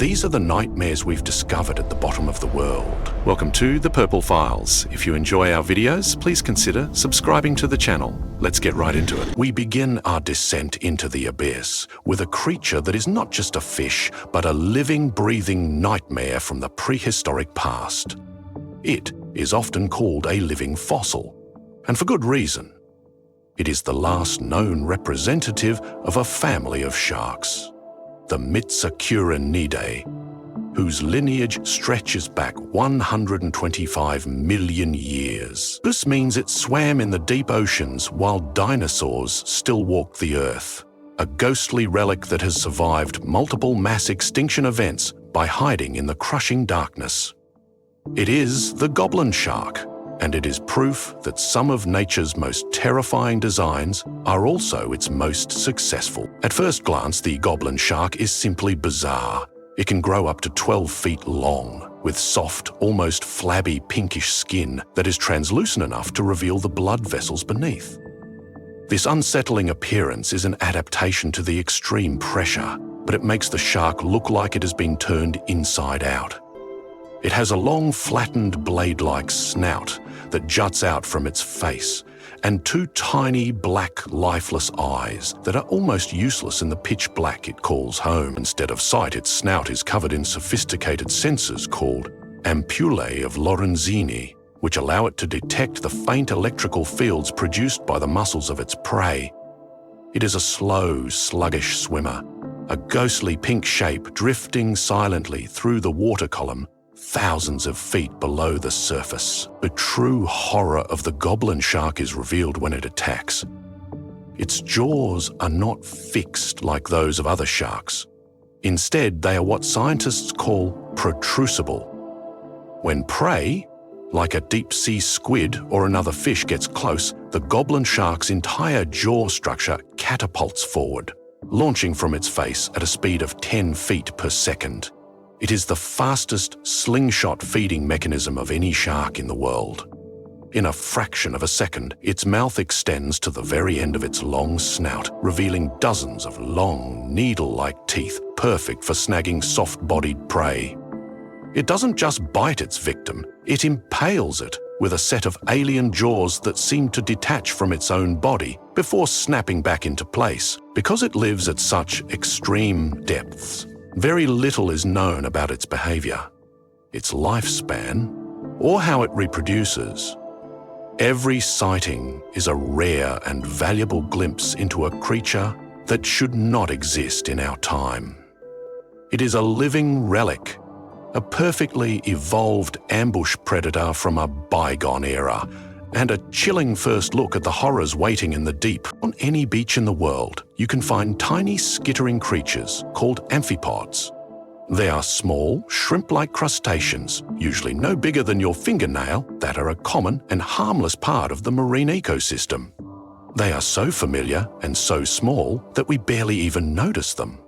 These are the nightmares we've discovered at the bottom of the world. Welcome to The Purple Files. If you enjoy our videos, please consider subscribing to the channel. Let's get right into it. We begin our descent into the abyss with a creature that is not just a fish, but a living, breathing nightmare from the prehistoric past. It is often called a living fossil, and for good reason. It is the last known representative of a family of sharks, the Mitsacurinidae, whose lineage stretches back 125 million years. This means it swam in the deep oceans while dinosaurs still walked the earth, a ghostly relic that has survived multiple mass extinction events by hiding in the crushing darkness. It is the Goblin Shark, and it is proof that some of nature's most terrifying designs are also its most successful. At first glance, the Goblin Shark is simply bizarre. It can grow up to 12 feet long, with soft, almost flabby pinkish skin that is translucent enough to reveal the blood vessels beneath. This unsettling appearance is an adaptation to the extreme pressure, but it makes the shark look like it has been turned inside out. It has a long, flattened, blade-like snout that juts out from its face, and two tiny, black, lifeless eyes that are almost useless in the pitch black it calls home. Instead of sight, its snout is covered in sophisticated sensors called ampullae of Lorenzini, which allow it to detect the faint electrical fields produced by the muscles of its prey. It is a slow, sluggish swimmer, a ghostly pink shape drifting silently through the water column thousands of feet below the surface. The true horror of the Goblin Shark is revealed when it attacks. Its jaws are not fixed like those of other sharks. Instead, they are what scientists call protrusible. When prey, like a deep-sea squid or another fish, gets close, the Goblin Shark's entire jaw structure catapults forward, launching from its face at a speed of 10 feet per second. It is the fastest slingshot feeding mechanism of any shark in the world. In a fraction of a second, its mouth extends to the very end of its long snout, revealing dozens of long, needle-like teeth, perfect for snagging soft-bodied prey. It doesn't just bite its victim, it impales it with a set of alien jaws that seem to detach from its own body before snapping back into place. Because it lives at such extreme depths, very little is known about its behavior, its lifespan, or how it reproduces. Every sighting is a rare and valuable glimpse into a creature that should not exist in our time. It is a living relic, a perfectly evolved ambush predator from a bygone era, and a chilling first look at the horrors waiting in the deep. On any beach in the world, you can find tiny skittering creatures called amphipods. They are small, shrimp-like crustaceans, usually no bigger than your fingernail, that are a common and harmless part of the marine ecosystem. They are so familiar and so small that we barely even notice them.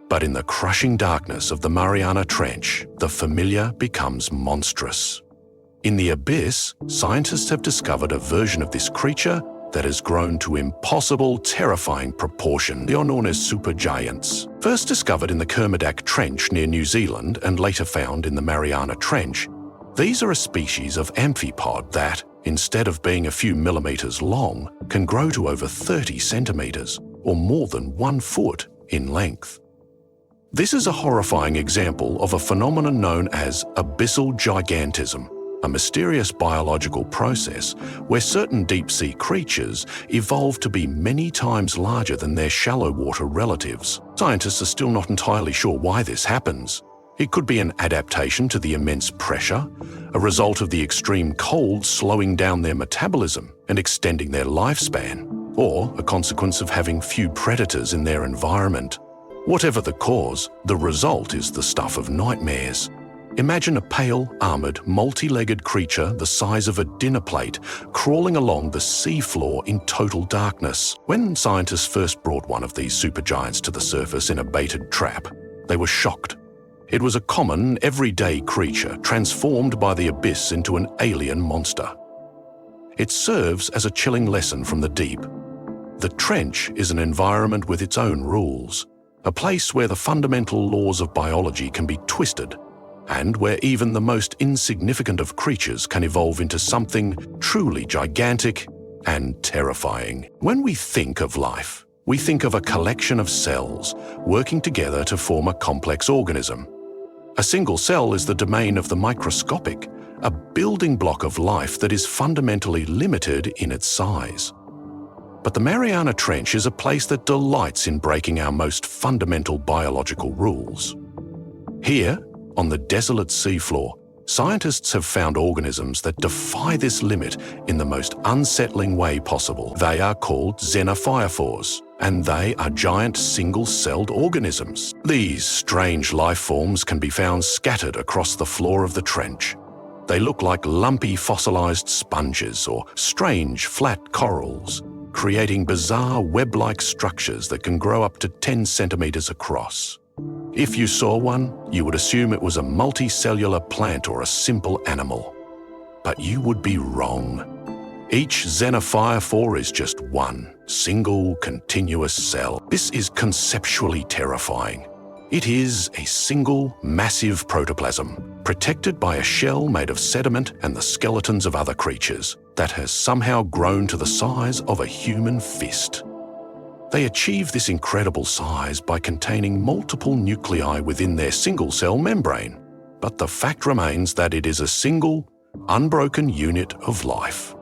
But in the crushing darkness of the Mariana Trench, the familiar becomes monstrous. In the abyss, scientists have discovered a version of this creature that has grown to impossible, terrifying proportion. They are known as supergiants. First discovered in the Kermadec Trench near New Zealand and later found in the Mariana Trench, these are a species of amphipod that, instead of being a few millimeters long, can grow to over 30 centimeters, or more than 1 foot in length. This is a horrifying example of a phenomenon known as abyssal gigantism, a mysterious biological process where certain deep-sea creatures evolve to be many times larger than their shallow water relatives. Scientists are still not entirely sure why this happens. It could be an adaptation to the immense pressure, a result of the extreme cold slowing down their metabolism and extending their lifespan, or a consequence of having few predators in their environment. Whatever the cause, the result is the stuff of nightmares. Imagine a pale, armored, multi-legged creature the size of a dinner plate crawling along the seafloor in total darkness. When scientists first brought one of these supergiants to the surface in a baited trap, they were shocked. It was a common, everyday creature transformed by the abyss into an alien monster. It serves as a chilling lesson from the deep. The trench is an environment with its own rules. a place where the fundamental laws of biology can be twisted, and where even the most insignificant of creatures can evolve into something truly gigantic and terrifying. When we think of life, we think of a collection of cells working together to form a complex organism. A single cell is the domain of the microscopic, a building block of life that is fundamentally limited in its size. But the Mariana Trench is a place that delights in breaking our most fundamental biological rules. Here, on the desolate seafloor, scientists have found organisms that defy this limit in the most unsettling way possible. They are called xenophyophores, and they are giant single-celled organisms. These strange life forms can be found scattered across the floor of the trench. They look like lumpy fossilized sponges or strange flat corals, creating bizarre web-like structures that can grow up to 10 centimeters across. If you saw one, you would assume it was a multicellular plant or a simple animal. But you would be wrong. Each xenophyophore is just one single continuous cell. This is conceptually terrifying. It is a single massive protoplasm, protected by a shell made of sediment and the skeletons of other creatures, that has somehow grown to the size of a human fist. They achieve this incredible size by containing multiple nuclei within their single-cell membrane, but the fact remains that it is a single, unbroken unit of life.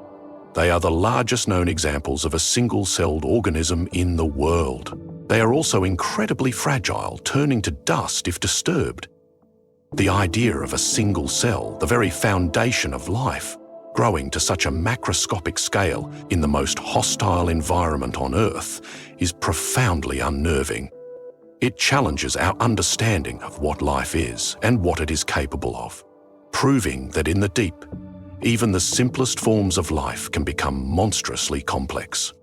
They are the largest known examples of a single-celled organism in the world. They are also incredibly fragile, turning to dust if disturbed. The idea of a single cell, the very foundation of life, growing to such a macroscopic scale in the most hostile environment on Earth, is profoundly unnerving. It challenges our understanding of what life is and what it is capable of, proving that in the deep, even the simplest forms of life can become monstrously complex.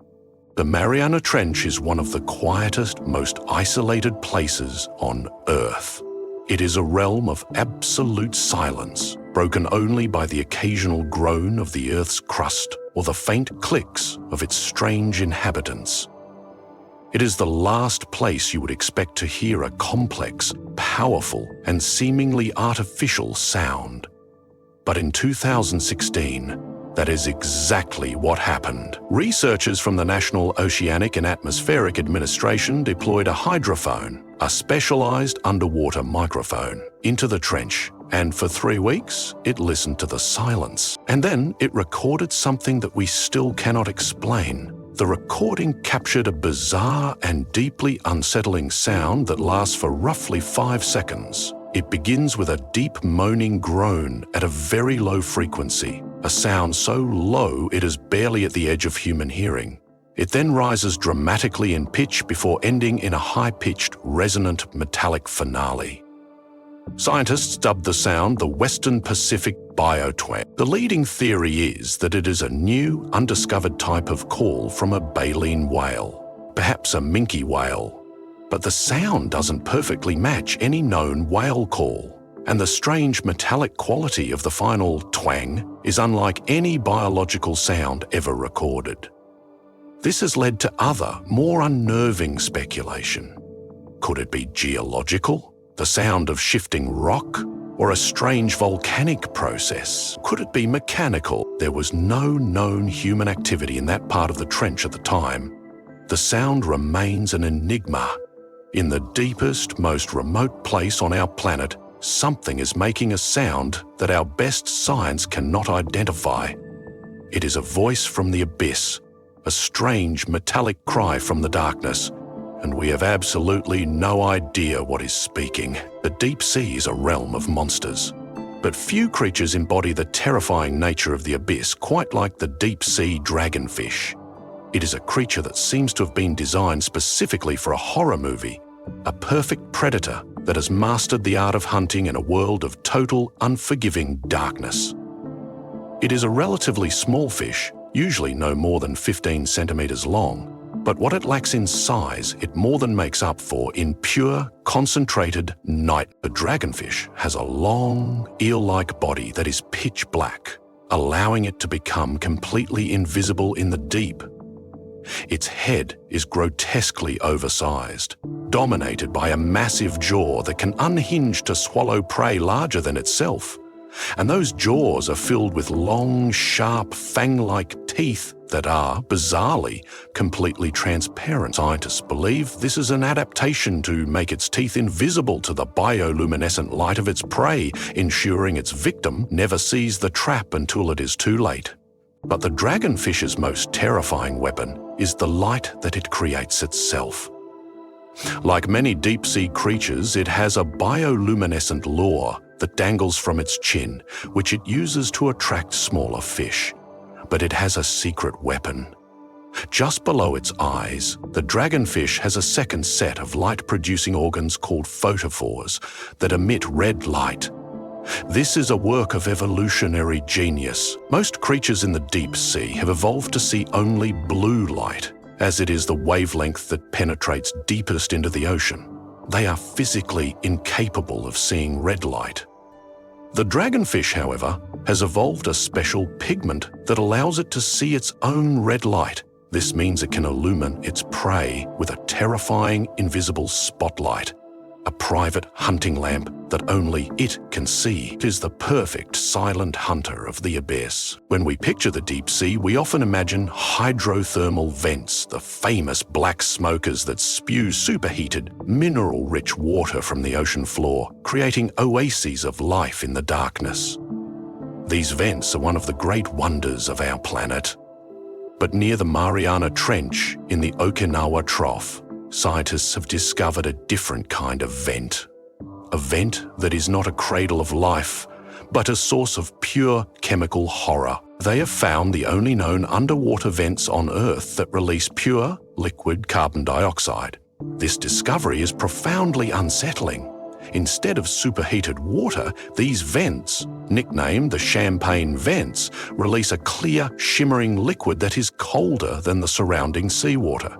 The Mariana Trench is one of the quietest, most isolated places on Earth. It is a realm of absolute silence, broken only by the occasional groan of the Earth's crust or the faint clicks of its strange inhabitants. It is the last place you would expect to hear a complex, powerful, and seemingly artificial sound. But in 2016, that is exactly what happened. Researchers from the National Oceanic and Atmospheric Administration deployed a hydrophone, a specialized underwater microphone, into the trench, and for 3 weeks, it listened to the silence. And then it recorded something that we still cannot explain. The recording captured a bizarre and deeply unsettling sound that lasts for roughly 5 seconds. It begins with a deep moaning groan at a very low frequency, a sound so low it is barely at the edge of human hearing. It then rises dramatically in pitch before ending in a high-pitched, resonant, metallic finale. Scientists dubbed the sound the Western Pacific biotwang. The leading theory is that it is a new, undiscovered type of call from a baleen whale, perhaps a minke whale. But the sound doesn't perfectly match any known whale call, and the strange metallic quality of the final twang is unlike any biological sound ever recorded. This has led to other, more unnerving speculation. Could it be geological? The sound of shifting rock? Or a strange volcanic process? Could it be mechanical? There was no known human activity in that part of the trench at the time. The sound remains an enigma. In the deepest, most remote place on our planet, something is making a sound that our best science cannot identify. It is a voice from the abyss, a strange metallic cry from the darkness, and we have absolutely no idea what is speaking. The deep sea is a realm of monsters, but few creatures embody the terrifying nature of the abyss quite like the deep-sea dragonfish. It is a creature that seems to have been designed specifically for a horror movie, a perfect predator that has mastered the art of hunting in a world of total, unforgiving darkness. It is a relatively small fish, usually no more than 15 centimeters long, but what it lacks in size, it more than makes up for in pure, concentrated night. The dragonfish has a long, eel-like body that is pitch black, allowing it to become completely invisible in the deep. Its head is grotesquely oversized, dominated by a massive jaw that can unhinge to swallow prey larger than itself. And those jaws are filled with long, sharp, fang-like teeth that are, bizarrely, completely transparent. Scientists believe this is an adaptation to make its teeth invisible to the bioluminescent light of its prey, ensuring its victim never sees the trap until it is too late. But the dragonfish's most terrifying weapon is the light that it creates itself. Like many deep-sea creatures, it has a bioluminescent lure that dangles from its chin, which it uses to attract smaller fish. But it has a secret weapon. Just below its eyes, the dragonfish has a second set of light-producing organs called photophores that emit red light. This is a work of evolutionary genius. Most creatures in the deep sea have evolved to see only blue light, as it is the wavelength that penetrates deepest into the ocean. They are physically incapable of seeing red light. The dragonfish, however, has evolved a special pigment that allows it to see its own red light. This means it can illumine its prey with a terrifying, invisible spotlight, a private hunting lamp that only it can see. It is the perfect silent hunter of the abyss. When we picture the deep sea, we often imagine hydrothermal vents, the famous black smokers that spew superheated, mineral-rich water from the ocean floor, creating oases of life in the darkness. These vents are one of the great wonders of our planet. But near the Mariana Trench in the Okinawa Trough, scientists have discovered a different kind of vent. A vent that is not a cradle of life, but a source of pure chemical horror. They have found the only known underwater vents on Earth that release pure, liquid carbon dioxide. This discovery is profoundly unsettling. Instead of superheated water, these vents, nicknamed the champagne vents, release a clear, shimmering liquid that is colder than the surrounding seawater.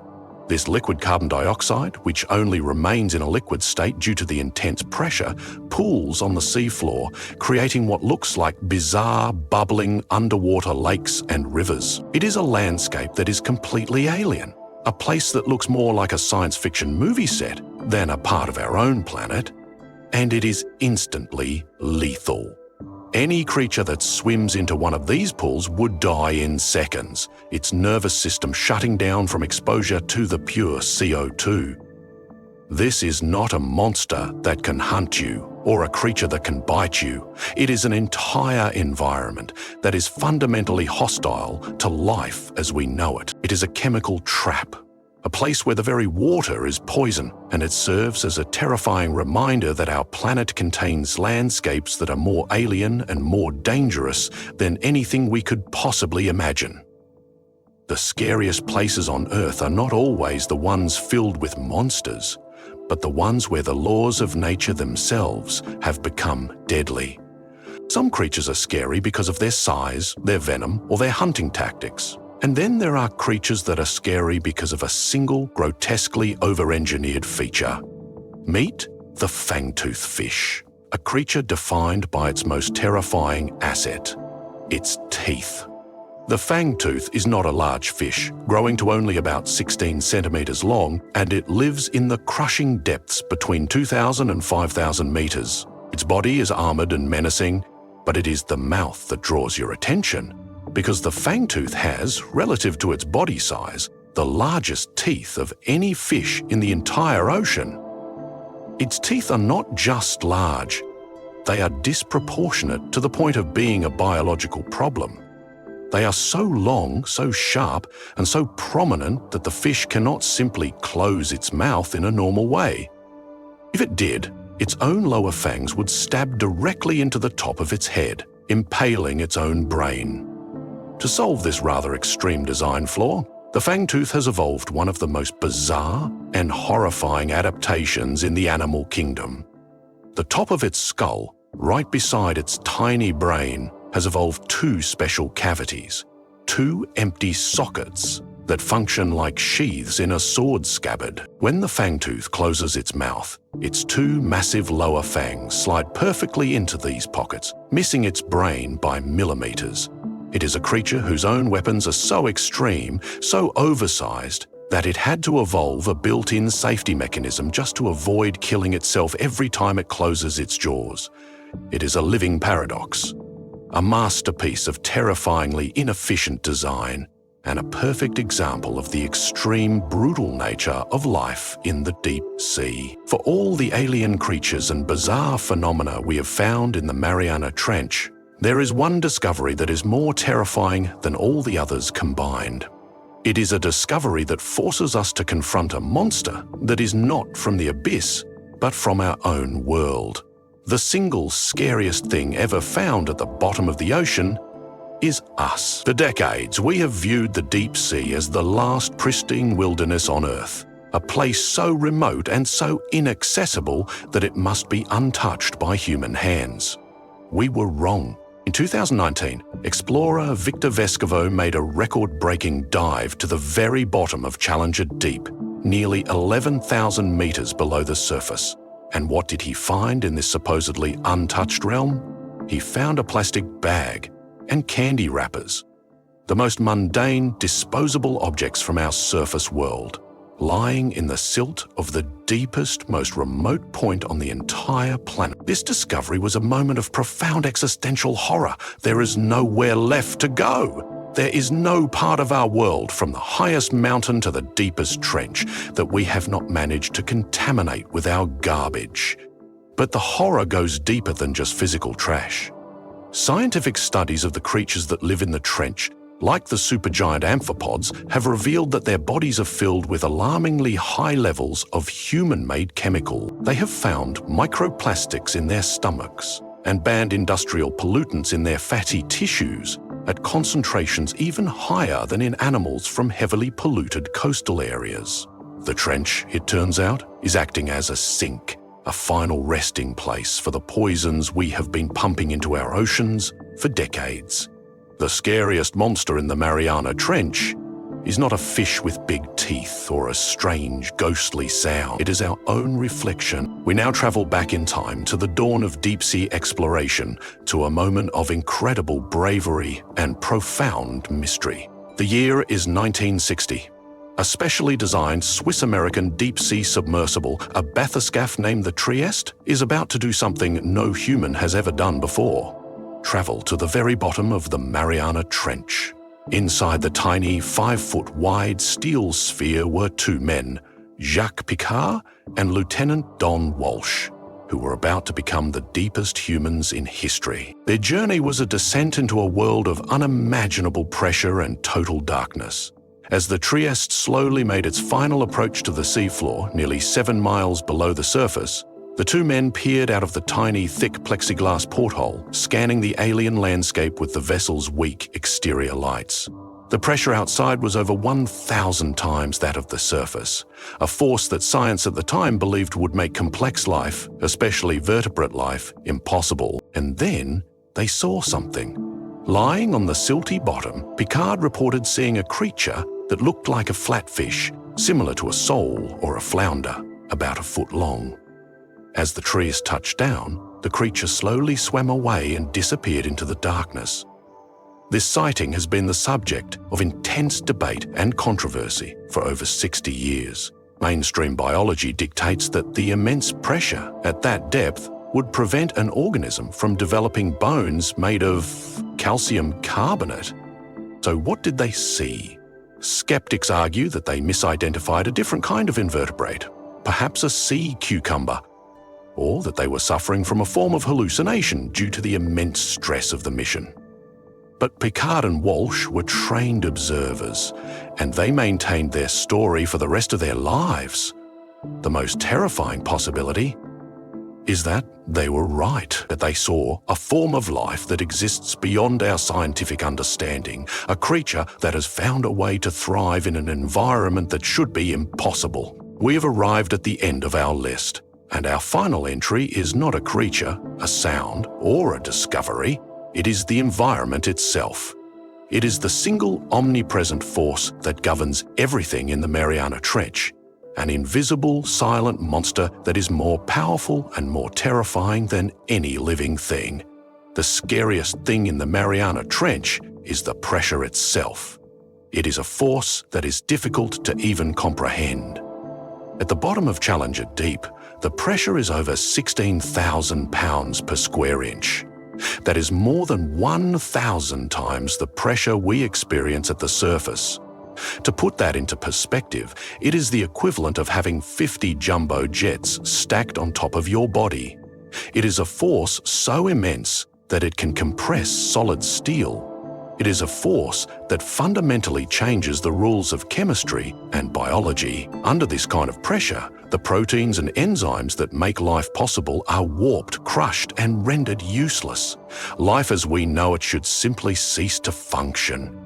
This liquid carbon dioxide, which only remains in a liquid state due to the intense pressure, pools on the seafloor, creating what looks like bizarre, bubbling underwater lakes and rivers. It is a landscape that is completely alien, a place that looks more like a science fiction movie set than a part of our own planet, and it is instantly lethal. Any creature that swims into one of these pools would die in seconds, its nervous system shutting down from exposure to the pure CO2. This is not a monster that can hunt you or a creature that can bite you. It is an entire environment that is fundamentally hostile to life as we know it. It is a chemical trap, a place where the very water is poison, and it serves as a terrifying reminder that our planet contains landscapes that are more alien and more dangerous than anything we could possibly imagine. The scariest places on Earth are not always the ones filled with monsters, but the ones where the laws of nature themselves have become deadly. Some creatures are scary because of their size, their venom, or their hunting tactics. And then there are creatures that are scary because of a single, grotesquely over-engineered feature. Meet the fangtooth fish, a creature defined by its most terrifying asset, its teeth. The fangtooth is not a large fish, growing to only about 16 centimeters long, and it lives in the crushing depths between 2,000 and 5,000 meters. Its body is armored and menacing, but it is the mouth that draws your attention, because the fangtooth has, relative to its body size, the largest teeth of any fish in the entire ocean. Its teeth are not just large, they are disproportionate to the point of being a biological problem. They are so long, so sharp, and so prominent that the fish cannot simply close its mouth in a normal way. If it did, its own lower fangs would stab directly into the top of its head, impaling its own brain. To solve this rather extreme design flaw, the fangtooth has evolved one of the most bizarre and horrifying adaptations in the animal kingdom. The top of its skull, right beside its tiny brain, has evolved two special cavities, two empty sockets that function like sheaths in a sword scabbard. When the fangtooth closes its mouth, its two massive lower fangs slide perfectly into these pockets, missing its brain by millimeters. It is a creature whose own weapons are so extreme, so oversized, that it had to evolve a built-in safety mechanism just to avoid killing itself every time it closes its jaws. It is a living paradox, a masterpiece of terrifyingly inefficient design, and a perfect example of the extreme, brutal nature of life in the deep sea. For all the alien creatures and bizarre phenomena we have found in the Mariana Trench, there is one discovery that is more terrifying than all the others combined. It is a discovery that forces us to confront a monster that is not from the abyss, but from our own world. The single scariest thing ever found at the bottom of the ocean is us. For decades, we have viewed the deep sea as the last pristine wilderness on Earth, a place so remote and so inaccessible that it must be untouched by human hands. We were wrong. In 2019, explorer Victor Vescovo made a record-breaking dive to the very bottom of Challenger Deep, nearly 11,000 meters below the surface. And what did he find in this supposedly untouched realm? He found a plastic bag and candy wrappers, the most mundane, disposable objects from our surface world, lying in the silt of the deepest, most remote point on the entire planet. This discovery was a moment of profound existential horror. There is nowhere left to go. There is no part of our world, from the highest mountain to the deepest trench, that we have not managed to contaminate with our garbage. But the horror goes deeper than just physical trash. Scientific studies of the creatures that live in the trench, like the supergiant amphipods, have revealed that their bodies are filled with alarmingly high levels of human-made chemical. They have found microplastics in their stomachs and banned industrial pollutants in their fatty tissues at concentrations even higher than in animals from heavily polluted coastal areas. The trench, it turns out, is acting as a sink, a final resting place for the poisons we have been pumping into our oceans for decades. The scariest monster in the Mariana Trench is not a fish with big teeth or a strange, ghostly sound. It is our own reflection. We now travel back in time to the dawn of deep-sea exploration, to a moment of incredible bravery and profound mystery. The year is 1960. A specially designed Swiss-American deep-sea submersible, a bathyscaphe named the Trieste, is about to do something no human has ever done before: travel to the very bottom of the Mariana Trench. Inside the tiny 5-foot-wide steel sphere were two men, Jacques Picard and Lieutenant Don Walsh, who were about to become the deepest humans in history. Their journey was a descent into a world of unimaginable pressure and total darkness. As the Trieste slowly made its final approach to the seafloor, nearly 7 miles below the surface, the two men peered out of the tiny, thick plexiglass porthole, scanning the alien landscape with the vessel's weak exterior lights. The pressure outside was over 1,000 times that of the surface, a force that science at the time believed would make complex life, especially vertebrate life, impossible. And then they saw something. Lying on the silty bottom, Picard reported seeing a creature that looked like a flatfish, similar to a sole or a flounder, about a foot long. As the trees touched down, the creature slowly swam away and disappeared into the darkness. This sighting has been the subject of intense debate and controversy for over 60 years. Mainstream biology dictates that the immense pressure at that depth would prevent an organism from developing bones made of calcium carbonate. So what did they see? Skeptics argue that they misidentified a different kind of invertebrate, perhaps a sea cucumber, or that they were suffering from a form of hallucination due to the immense stress of the mission. But Picard and Walsh were trained observers, and they maintained their story for the rest of their lives. The most terrifying possibility is that they were right, that they saw a form of life that exists beyond our scientific understanding, a creature that has found a way to thrive in an environment that should be impossible. We have arrived at the end of our list, and our final entry is not a creature, a sound, or a discovery. It is the environment itself. It is the single omnipresent force that governs everything in the Mariana Trench, an invisible, silent monster that is more powerful and more terrifying than any living thing. The scariest thing in the Mariana Trench is the pressure itself. It is a force that is difficult to even comprehend. At the bottom of Challenger Deep, the pressure is over 16,000 pounds per square inch. That is more than 1,000 times the pressure we experience at the surface. To put that into perspective, it is the equivalent of having 50 jumbo jets stacked on top of your body. It is a force so immense that it can compress solid steel. It is a force that fundamentally changes the rules of chemistry and biology. Under this kind of pressure, the proteins and enzymes that make life possible are warped, crushed, and rendered useless. Life as we know it should simply cease to function.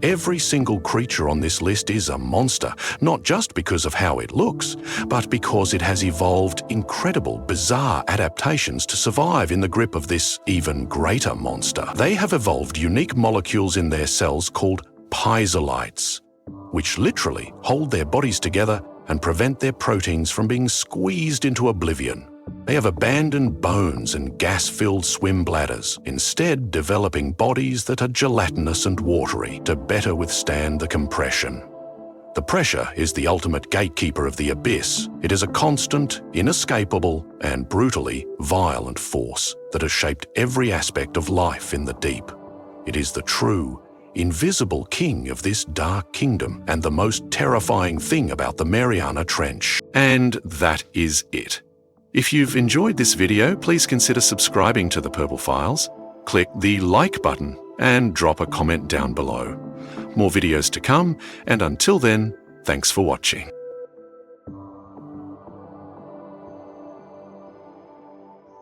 Every single creature on this list is a monster, not just because of how it looks, but because it has evolved incredible, bizarre adaptations to survive in the grip of this even greater monster. They have evolved unique molecules in their cells called piezolites, which literally hold their bodies together and prevent their proteins from being squeezed into oblivion. They have abandoned bones and gas-filled swim bladders, instead developing bodies that are gelatinous and watery to better withstand the compression. The pressure is the ultimate gatekeeper of the abyss. It is a constant, inescapable, and brutally violent force that has shaped every aspect of life in the deep. It is the true, invisible king of this dark kingdom and the most terrifying thing about the Mariana Trench. And that is it. If you've enjoyed this video, please consider subscribing to the Purple Files, click the like button, and drop a comment down below. More videos to come, and until then, thanks for watching.